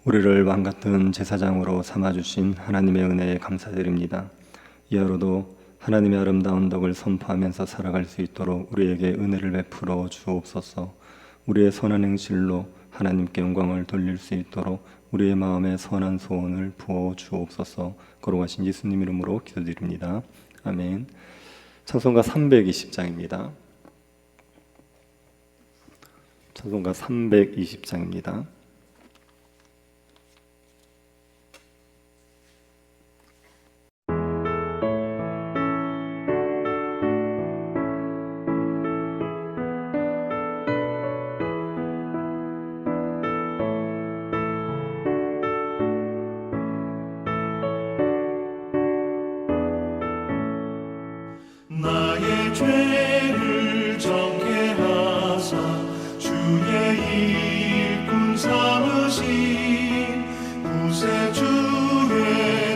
우리를 왕같은 제사장으로 삼아주신 하나님의 은혜에 감사드립니다. 이하로도 하나님의 아름다운 덕을 선포하면서 살아갈 수 있도록 우리에게 은혜를 베풀어 주옵소서. 우리의 선한 행실로 하나님께 영광을 돌릴 수 있도록 우리의 마음에 선한 소원을 부어 주옵소서. 거룩하신 예수님 이름으로 기도드립니다. 아멘. 찬송가 320장입니다. 찬송가 320장입니다. 나의 죄를 정케 하사 주의 일꾼 삼으신 구세주의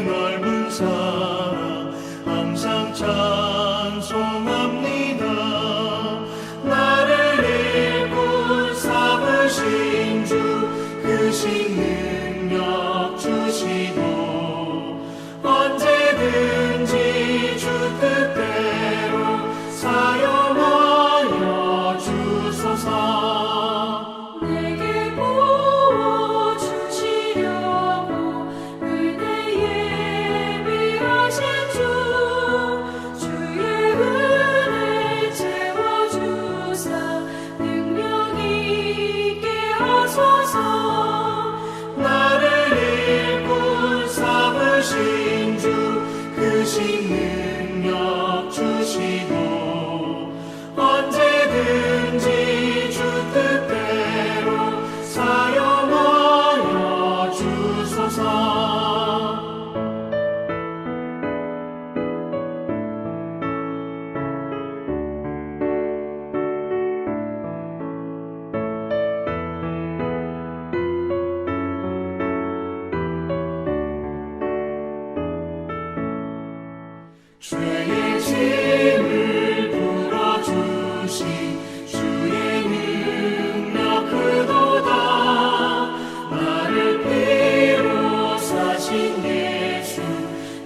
넓은 사랑 항상 찬송합니다. 나를 일꾼 삼으신 주 크신 능력 주시고 언제든지 주 뜻대로 사용하여 주소서. 내게 부어주시려고 은혜 예비하신 주 주의 은혜 채워주사 능력 있게 하소서. 나를 일꾼 삼으신 주 크신 능력 주시고 언제든지 주 뜻대로 사용하여 주소서. 죄의 짐을 풀어주신 주의 능력 크도다. 나를 피로 사신 예수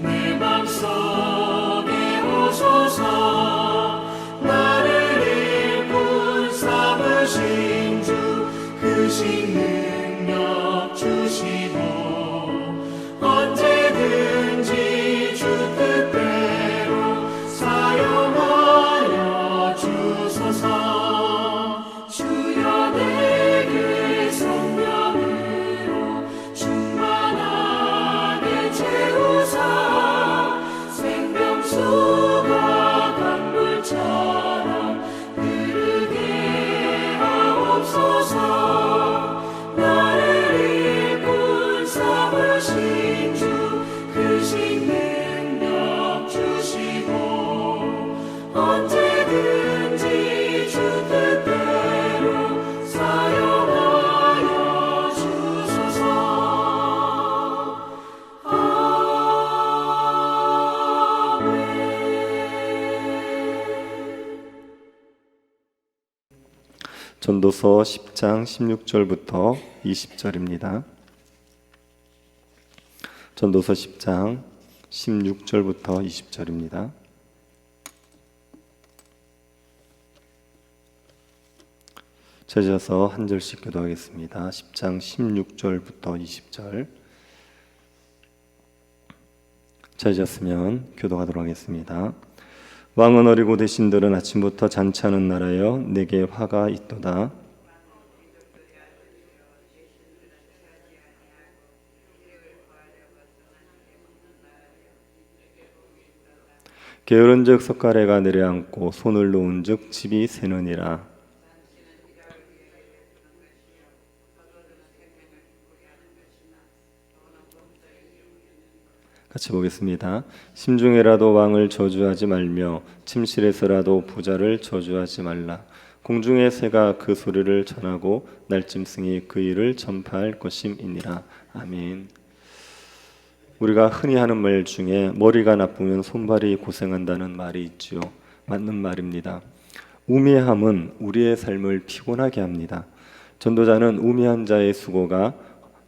내 맘속에 오소서. 나를 일꾼 삼으신 주 크신 능력 주시고 언제든지 주 뜻대로 사용하여 주소서. 주여 내게 성령으로 충만하게 채우사 생명수가 강물처럼 흐르게 하옵소서. 나를 일꾼 삼으신 주 크신 능력 주시고 언제든지 주 뜻대로 사용하여 주소서. 전도서 10장 16절부터 20절입니다. 전도서 10장 16절부터 20절입니다. 찾아서 한 절씩 교도하겠습니다. 10장 16절부터 20절 찾으셨으면 교도하도록 하겠습니다. 왕은 어리고 대신들은 아침부터 잔치하는 나라여 내게 화가 있도다. 게으른즉 석가래가 내려앉고 손을 놓은즉 집이 새느니라. 같이 보겠습니다. 심중에라도 왕을 저주하지 말며 침실에서라도 부자를 저주하지 말라. 공중의 새가 그 소리를 전하고 날짐승이 그 일을 전파할 것임이니라. 아멘. 우리가 흔히 하는 말 중에 머리가 나쁘면 손발이 고생한다는 말이 있지요. 맞는 말입니다. 우매함은 우리의 삶을 피곤하게 합니다. 전도자는 우매한 자의 수고가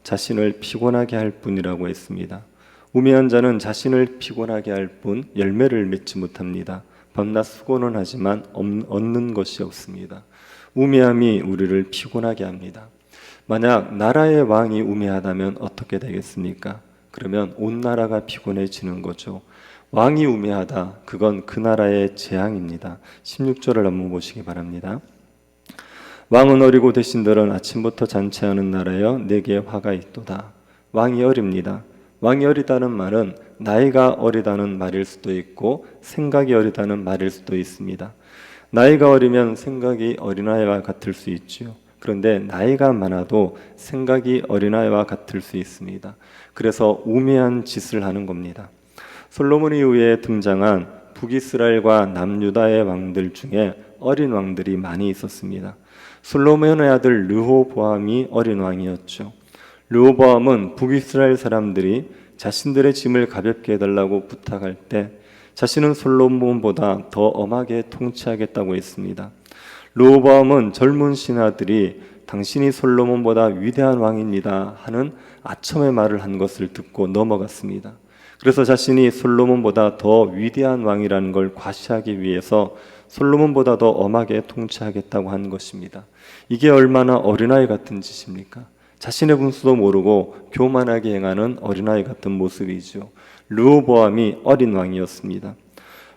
자신을 피곤하게 할 뿐이라고 했습니다. 우매한 자는 자신을 피곤하게 할 뿐 열매를 맺지 못합니다. 밤낮 수고는 하지만 얻는 것이 없습니다. 우매함이 우리를 피곤하게 합니다. 만약 나라의 왕이 우매하다면 어떻게 되겠습니까? 그러면 온 나라가 피곤해지는 거죠. 왕이 우매하다, 그건 그 나라의 재앙입니다. 16절을 한번 보시기 바랍니다. 왕은 어리고 대신들은 아침부터 잔치하는 나라여 내게 화가 있도다. 왕이 어립니다. 왕이 어리다는 말은 나이가 어리다는 말일 수도 있고 생각이 어리다는 말일 수도 있습니다. 나이가 어리면 생각이 어린아이와 같을 수 있지요. 그런데 나이가 많아도 생각이 어린아이와 같을 수 있습니다. 그래서 우매한 짓을 하는 겁니다. 솔로몬 이후에 등장한 북이스라엘과 남유다의 왕들 중에 어린 왕들이 많이 있었습니다. 솔로몬의 아들 르호보암이 어린 왕이었죠. 르호보암은 북이스라엘 사람들이 자신들의 짐을 가볍게 해달라고 부탁할 때 자신은 솔로몬보다 더 엄하게 통치하겠다고 했습니다. 르호보암은 젊은 신하들이 당신이 솔로몬보다 위대한 왕입니다 하는 아첨의 말을 한 것을 듣고 넘어갔습니다. 그래서 자신이 솔로몬보다 더 위대한 왕이라는 걸 과시하기 위해서 솔로몬보다 더 엄하게 통치하겠다고 한 것입니다. 이게 얼마나 어린아이 같은 짓입니까? 자신의 분수도 모르고 교만하게 행하는 어린아이 같은 모습이죠. 르호보암이 어린 왕이었습니다.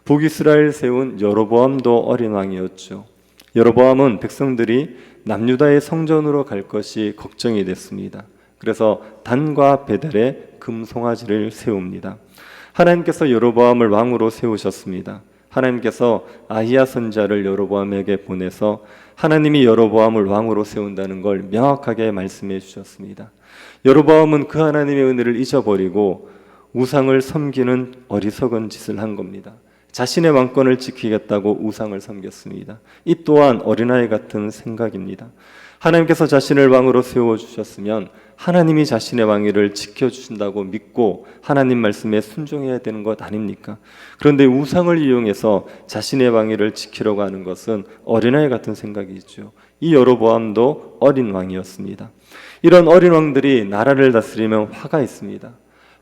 북이스라엘 세운 여로보암도 어린 왕이었죠. 여로보암은 백성들이 남유다의 성전으로 갈 것이 걱정이 됐습니다. 그래서 단과 베델에 금송아지를 세웁니다. 하나님께서 여로보암을 왕으로 세우셨습니다. 하나님께서 아히야 선지자를 여로보암에게 보내서 하나님이 여로보암을 왕으로 세운다는 걸 명확하게 말씀해 주셨습니다. 여로보암은 그 하나님의 은혜를 잊어버리고 우상을 섬기는 어리석은 짓을 한 겁니다. 자신의 왕권을 지키겠다고 우상을 섬겼습니다. 이 또한 어린아이 같은 생각입니다. 하나님께서 자신을 왕으로 세워주셨으면 하나님이 자신의 왕위를 지켜주신다고 믿고 하나님 말씀에 순종해야 되는 것 아닙니까? 그런데 우상을 이용해서 자신의 왕위를 지키려고 하는 것은 어린아이 같은 생각이죠. 이 여로보암도 어린 왕이었습니다. 이런 어린 왕들이 나라를 다스리면 화가 있습니다.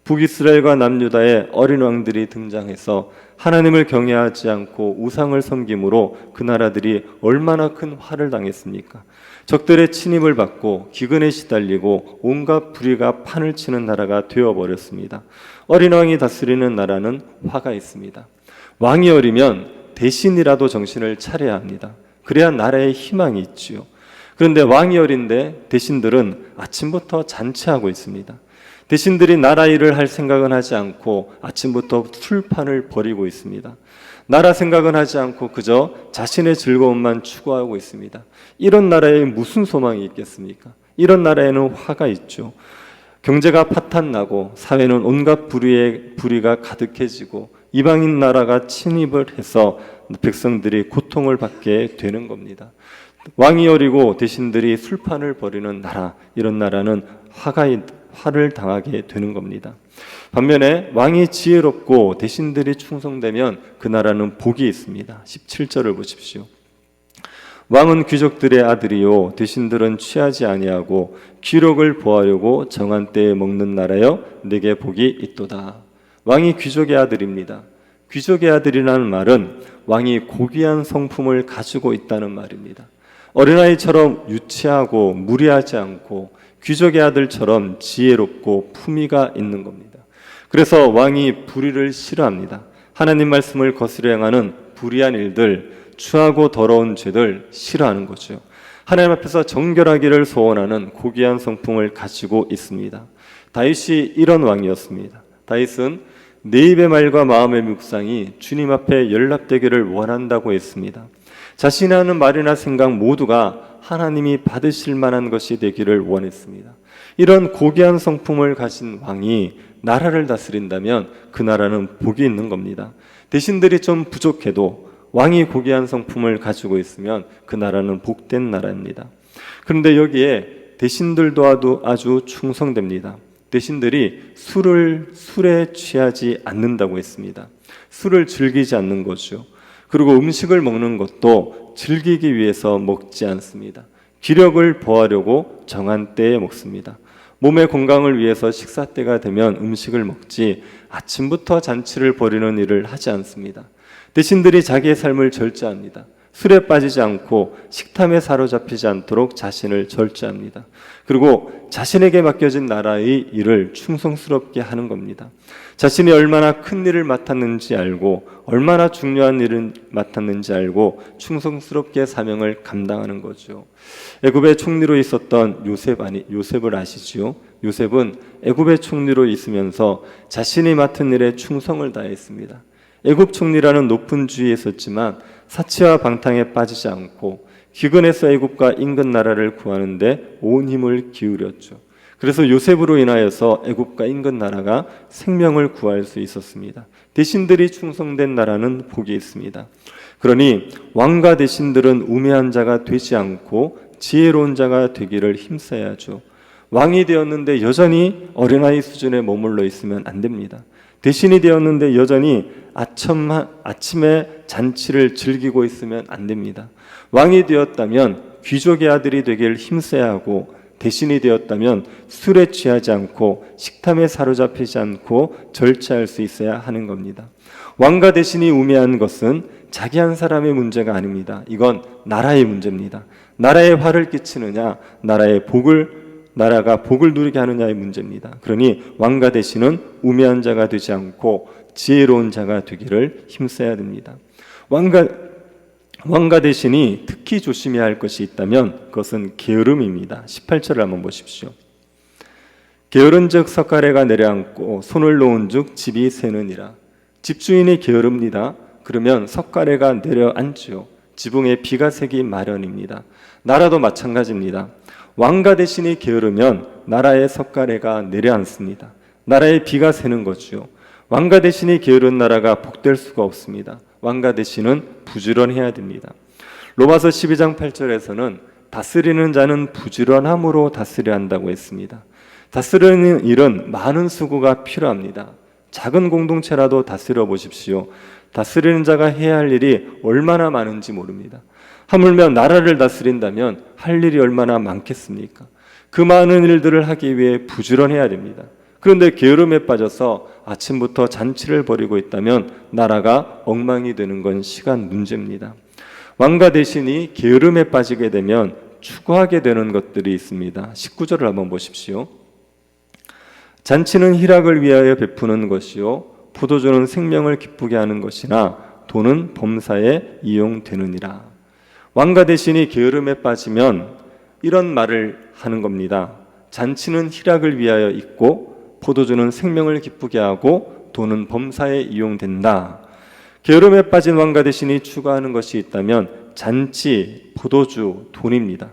북이스라엘과 남유다의 어린 왕들이 등장해서 하나님을 경외하지 않고 우상을 섬김으로 그 나라들이 얼마나 큰 화를 당했습니까? 적들의 침입을 받고 기근에 시달리고 온갖 불의가 판을 치는 나라가 되어버렸습니다. 어린 왕이 다스리는 나라는 화가 있습니다. 왕이 어리면 대신이라도 정신을 차려야 합니다. 그래야 나라에 희망이 있지요. 그런데 왕이 어린데 대신들은 아침부터 잔치하고 있습니다. 대신들이 나라 일을 할 생각은 하지 않고 아침부터 술판을 벌이고 있습니다. 나라 생각은 하지 않고 그저 자신의 즐거움만 추구하고 있습니다. 이런 나라에 무슨 소망이 있겠습니까? 이런 나라에는 화가 있죠. 경제가 파탄나고 사회는 온갖 불의가 가득해지고 이방인 나라가 침입을 해서 백성들이 고통을 받게 되는 겁니다. 왕이 어리고 대신들이 술판을 벌이는 나라, 이런 나라는 화를 당하게 되는 겁니다. 반면에 왕이 지혜롭고 대신들이 충성되면 그 나라는 복이 있습니다. 17절을 보십시오. 왕은 귀족들의 아들이요 대신들은 취하지 아니하고 기록을 보하려고 정한 때에 먹는 나라여 내게 복이 있도다. 왕이 귀족의 아들입니다. 귀족의 아들이라는 말은 왕이 고귀한 성품을 가지고 있다는 말입니다. 어린아이처럼 유치하고 무리하지 않고 귀족의 아들처럼 지혜롭고 품위가 있는 겁니다. 그래서 왕이 불의를 싫어합니다. 하나님 말씀을 거스려 행하는 불의한 일들, 추하고 더러운 죄들 싫어하는 거죠. 하나님 앞에서 정결하기를 소원하는 고귀한 성품을 가지고 있습니다. 다윗이 이런 왕이었습니다. 다윗은 내 입의 말과 마음의 묵상이 주님 앞에 연락되기를 원한다고 했습니다. 자신이 하는 말이나 생각 모두가 하나님이 받으실 만한 것이 되기를 원했습니다. 이런 고귀한 성품을 가진 왕이 나라를 다스린다면 그 나라는 복이 있는 겁니다. 대신들이 좀 부족해도 왕이 고귀한 성품을 가지고 있으면 그 나라는 복된 나라입니다. 그런데 여기에 대신들도 아주 충성됩니다. 대신들이 술에 취하지 않는다고 했습니다. 술을 즐기지 않는 거죠. 그리고 음식을 먹는 것도 즐기기 위해서 먹지 않습니다. 기력을 보하려고 정한 때에 먹습니다. 몸의 건강을 위해서 식사 때가 되면 음식을 먹지 아침부터 잔치를 벌이는 일을 하지 않습니다. 대신들이 자기의 삶을 절제합니다. 술에 빠지지 않고 식탐에 사로잡히지 않도록 자신을 절제합니다. 그리고 자신에게 맡겨진 나라의 일을 충성스럽게 하는 겁니다. 자신이 얼마나 큰 일을 맡았는지 알고 얼마나 중요한 일을 맡았는지 알고 충성스럽게 사명을 감당하는 거죠. 애굽의 총리로 있었던 요셉을 아시지요? 요셉은 애굽의 총리로 있으면서 자신이 맡은 일에 충성을 다했습니다. 애굽 총리라는 높은 주위에 있었지만 사치와 방탕에 빠지지 않고 기근에서 애굽과 인근 나라를 구하는데 온 힘을 기울였죠. 그래서 요셉으로 인하여서 애굽과 인근 나라가 생명을 구할 수 있었습니다. 대신들이 충성된 나라는 복이 있습니다. 그러니 왕과 대신들은 우매한 자가 되지 않고 지혜로운 자가 되기를 힘써야죠. 왕이 되었는데 여전히 어린아이 수준에 머물러 있으면 안 됩니다. 대신이 되었는데 여전히 아침에 잔치를 즐기고 있으면 안 됩니다. 왕이 되었다면 귀족의 아들이 되길 힘써야 하고, 대신이 되었다면 술에 취하지 않고 식탐에 사로잡히지 않고 절제할 수 있어야 하는 겁니다. 왕과 대신이 우매한 것은 자기 한 사람의 문제가 아닙니다. 이건 나라의 문제입니다. 나라에 화를 끼치느냐, 나라가 복을 누리게 하느냐의 문제입니다. 그러니 왕과 대신은 우매한 자가 되지 않고 지혜로운 자가 되기를 힘써야 됩니다. 왕과 대신이 특히 조심해야 할 것이 있다면 그것은 게으름입니다. 18절을 한번 보십시오. 게으른즉 석가래가 내려앉고 손을 놓은즉 집이 새느니라. 집주인이 게으릅니다. 그러면 석가래가 내려앉죠. 지붕에 비가 새기 마련입니다. 나라도 마찬가지입니다. 왕과 대신이 게으르면 나라의 석가래가 내려앉습니다. 나라에 비가 새는 거죠. 왕과 대신이 게으른 나라가 복될 수가 없습니다. 왕과 대신은 부지런해야 됩니다. 로마서 12장 8절에서는 다스리는 자는 부지런함으로 다스려야 한다고 했습니다. 다스리는 일은 많은 수고가 필요합니다. 작은 공동체라도 다스려 보십시오. 다스리는 자가 해야 할 일이 얼마나 많은지 모릅니다. 하물며 나라를 다스린다면 할 일이 얼마나 많겠습니까? 그 많은 일들을 하기 위해 부지런해야 됩니다. 그런데 게으름에 빠져서 아침부터 잔치를 벌이고 있다면 나라가 엉망이 되는 건 시간 문제입니다. 왕과 대신이 게으름에 빠지게 되면 추구하게 되는 것들이 있습니다. 19절을 한번 보십시오. 잔치는 희락을 위하여 베푸는 것이요 포도주는 생명을 기쁘게 하는 것이나 돈은 범사에 이용되느니라. 왕과 대신이 게으름에 빠지면 이런 말을 하는 겁니다. 잔치는 희락을 위하여 있고 포도주는 생명을 기쁘게 하고 돈은 범사에 이용된다. 게으름에 빠진 왕과 대신이 추구하는 것이 있다면 잔치, 포도주, 돈입니다.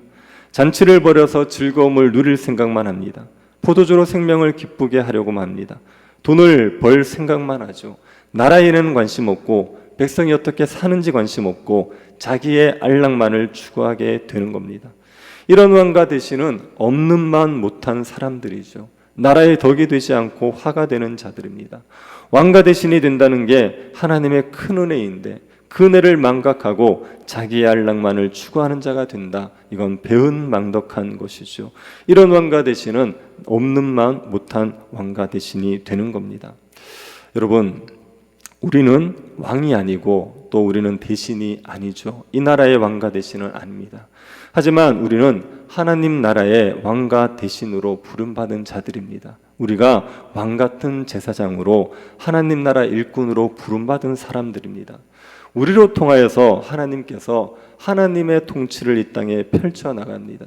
잔치를 벌여서 즐거움을 누릴 생각만 합니다. 포도주로 생명을 기쁘게 하려고만 합니다. 돈을 벌 생각만 하죠. 나라에는 관심 없고 백성이 어떻게 사는지 관심 없고 자기의 안락만을 추구하게 되는 겁니다. 이런 왕과 대신은 없는 만 못한 사람들이죠. 나라의 덕이 되지 않고 화가 되는 자들입니다. 왕과 대신이 된다는 게 하나님의 큰 은혜인데 그 은혜를 망각하고 자기의 안락만을 추구하는 자가 된다. 이건 배은망덕한 것이죠. 이런 왕과 대신은 없는 만 못한 왕과 대신이 되는 겁니다. 여러분, 우리는 왕이 아니고 또 우리는 대신이 아니죠. 이 나라의 왕과 대신은 아닙니다. 하지만 우리는 하나님 나라의 왕과 대신으로 부름받은 자들입니다. 우리가 왕같은 제사장으로 하나님 나라 일꾼으로 부름받은 사람들입니다. 우리로 통하여서 하나님께서 하나님의 통치를 이 땅에 펼쳐나갑니다.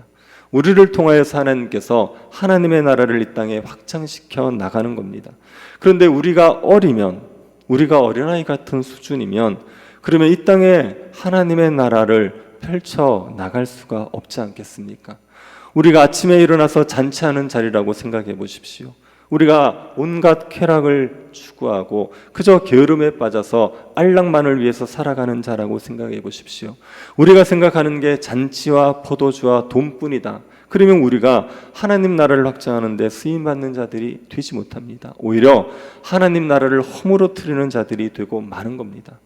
우리를 통하여서 하나님께서 하나님의 나라를 이 땅에 확장시켜 나가는 겁니다. 그런데 우리가 어린아이 같은 수준이면 그러면 이 땅에 하나님의 나라를 펼쳐 나갈 수가 없지 않겠습니까? 우리가 아침에 일어나서 잔치하는 자리라고 생각해 보십시오. 우리가 온갖 쾌락을 추구하고 그저 게으름에 빠져서 안락만을 위해서 살아가는 자라고 생각해 보십시오. 우리가 생각하는 게 잔치와 포도주와 돈뿐이다. 그러면 우리가 하나님 나라를 확장하는 데 쓰임받는 자들이 되지 못합니다. 오히려 하나님 나라를 허물어뜨리는 자들이 되고 마는 겁니다.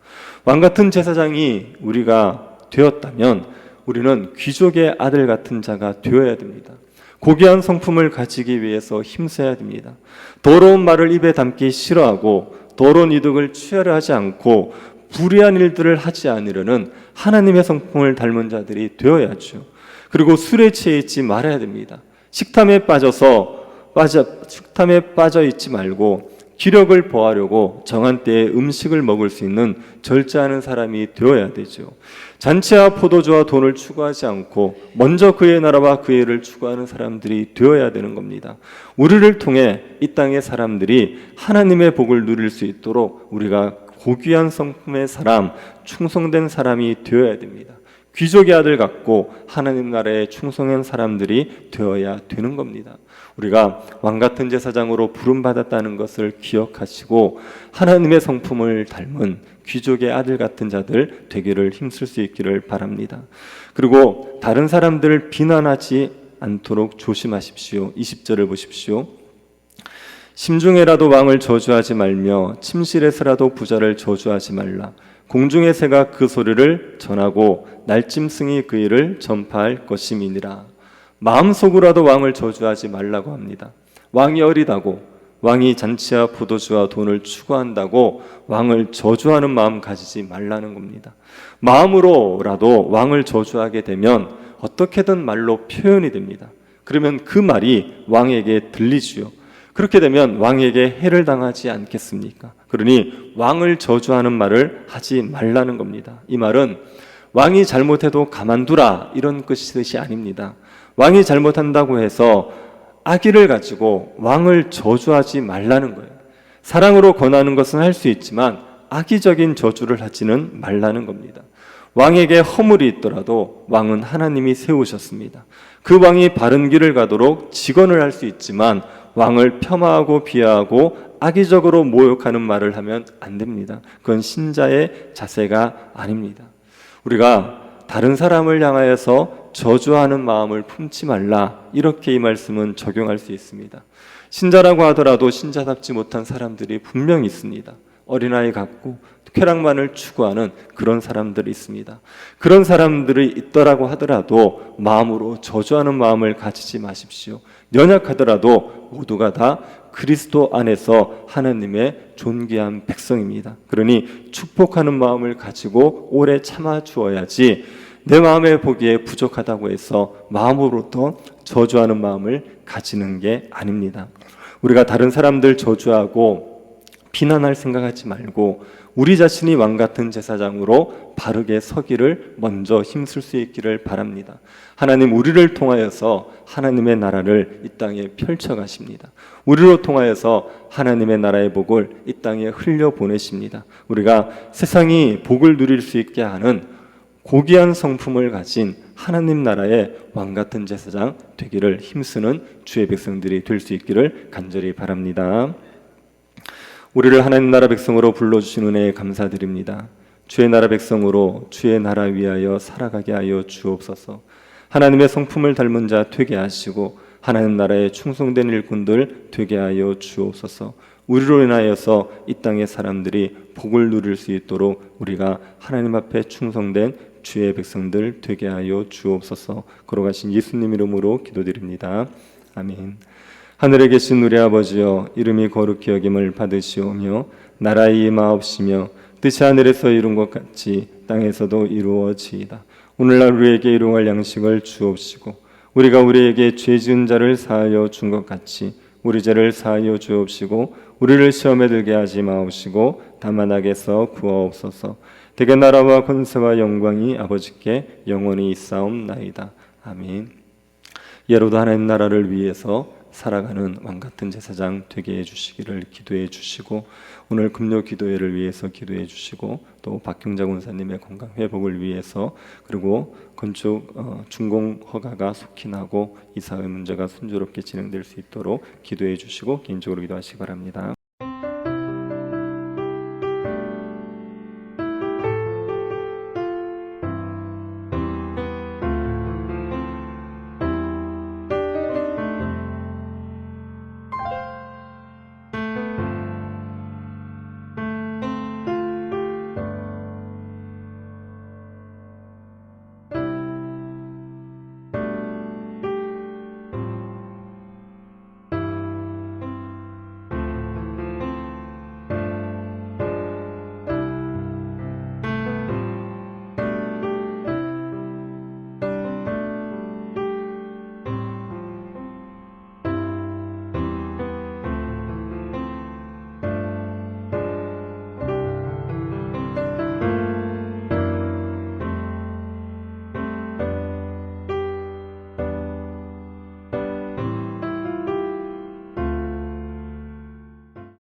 왕같은 제사장이 우리가 되었다면 우리는 귀족의 아들 같은 자가 되어야 됩니다. 고귀한 성품을 가지기 위해서 힘써야 됩니다. 더러운 말을 입에 담기 싫어하고 더러운 이득을 취하려 하지 않고 불의한 일들을 하지 않으려는 하나님의 성품을 닮은 자들이 되어야죠. 그리고 술에 취해 있지 말아야 됩니다. 식탐에 빠져 있지 말고 기력을 보하려고 정한 때에 음식을 먹을 수 있는 절제하는 사람이 되어야 되죠. 잔치와 포도주와 돈을 추구하지 않고 먼저 그의 나라와 그의 일을 추구하는 사람들이 되어야 되는 겁니다. 우리를 통해 이 땅의 사람들이 하나님의 복을 누릴 수 있도록 우리가 고귀한 성품의 사람, 충성된 사람이 되어야 됩니다. 귀족의 아들 같고 하나님 나라에 충성한 사람들이 되어야 되는 겁니다. 우리가 왕같은 제사장으로 부름받았다는 것을 기억하시고 하나님의 성품을 닮은 귀족의 아들 같은 자들 되기를 힘쓸 수 있기를 바랍니다. 그리고 다른 사람들을 비난하지 않도록 조심하십시오. 20절을 보십시오. 심중에라도 왕을 저주하지 말며 침실에서라도 부자를 저주하지 말라. 공중의 새가 그 소리를 전하고 날짐승이 그 일을 전파할 것임이니라. 마음속으로라도 왕을 저주하지 말라고 합니다. 왕이 어리다고, 왕이 잔치와 포도주와 돈을 추구한다고 왕을 저주하는 마음 가지지 말라는 겁니다. 마음으로라도 왕을 저주하게 되면 어떻게든 말로 표현이 됩니다. 그러면 그 말이 왕에게 들리지요. 그렇게 되면 왕에게 해를 당하지 않겠습니까? 그러니 왕을 저주하는 말을 하지 말라는 겁니다. 이 말은 왕이 잘못해도 가만두라 이런 뜻이 아닙니다. 왕이 잘못한다고 해서 악의를 가지고 왕을 저주하지 말라는 거예요. 사랑으로 권하는 것은 할 수 있지만 악의적인 저주를 하지는 말라는 겁니다. 왕에게 허물이 있더라도 왕은 하나님이 세우셨습니다. 그 왕이 바른 길을 가도록 직언을 할 수 있지만 왕을 폄하하고 비하하고 악의적으로 모욕하는 말을 하면 안 됩니다. 그건 신자의 자세가 아닙니다. 우리가 다른 사람을 향하여서 저주하는 마음을 품지 말라, 이렇게 이 말씀은 적용할 수 있습니다. 신자라고 하더라도 신자답지 못한 사람들이 분명히 있습니다. 어린아이 같고 쾌락만을 추구하는 그런 사람들이 있습니다. 그런 사람들이 있더라고 하더라도 마음으로 저주하는 마음을 가지지 마십시오. 연약하더라도 모두가 다 그리스도 안에서 하나님의 존귀한 백성입니다. 그러니 축복하는 마음을 가지고 오래 참아 주어야지 내 마음에 보기에 부족하다고 해서 마음으로부터 저주하는 마음을 가지는 게 아닙니다. 우리가 다른 사람들 저주하고 비난할 생각하지 말고 우리 자신이 왕 같은 제사장으로 바르게 서기를 먼저 힘쓸 수 있기를 바랍니다. 하나님 우리를 통하여서 하나님의 나라를 이 땅에 펼쳐 가십니다. 우리로 통하여서 하나님의 나라의 복을 이 땅에 흘려 보내십니다. 우리가 세상이 복을 누릴 수 있게 하는 고귀한 성품을 가진 하나님 나라의 왕 같은 제사장 되기를 힘쓰는 주의 백성들이 될 수 있기를 간절히 바랍니다. 우리를 하나님 나라 백성으로 불러주신 은혜에 감사드립니다. 주의 나라 백성으로 주의 나라 위하여 살아가게 하여 주옵소서. 하나님의 성품을 닮은 자 되게 하시고 하나님 나라에 충성된 일꾼들 되게 하여 주옵소서. 우리로 인하여서 이 땅의 사람들이 복을 누릴 수 있도록 우리가 하나님 앞에 충성된 주의 백성들 되게 하여 주옵소서. 걸어가신 예수님 이름으로 기도드립니다. 아멘. 하늘에 계신 우리 아버지여, 이름이 거룩히 여김을 받으시오며 나라의 임하옵시며 뜻이 하늘에서 이룬 것 같이 땅에서도 이루어지이다. 오늘날 우리에게 일용할 양식을 주옵시고 우리가 우리에게 죄 지은 자를 사하여 준 것 같이 우리 죄를 사하여 주옵시고 우리를 시험에 들게 하지 마옵시고 다만 악에서 구하옵소서. 대개 나라와 권세와 영광이 아버지께 영원히 있사옵나이다. 아멘. 예로도 하나님 나라를 위해서 살아가는 왕같은 제사장 되게 해주시기를 기도해 주시고 오늘 금요 기도회를 위해서 기도해 주시고 또 박경자 권사님의 건강 회복을 위해서 그리고 건축 준공 허가가 속히 나고 이사회 문제가 순조롭게 진행될 수 있도록 기도해 주시고 개인적으로 기도하시기 바랍니다.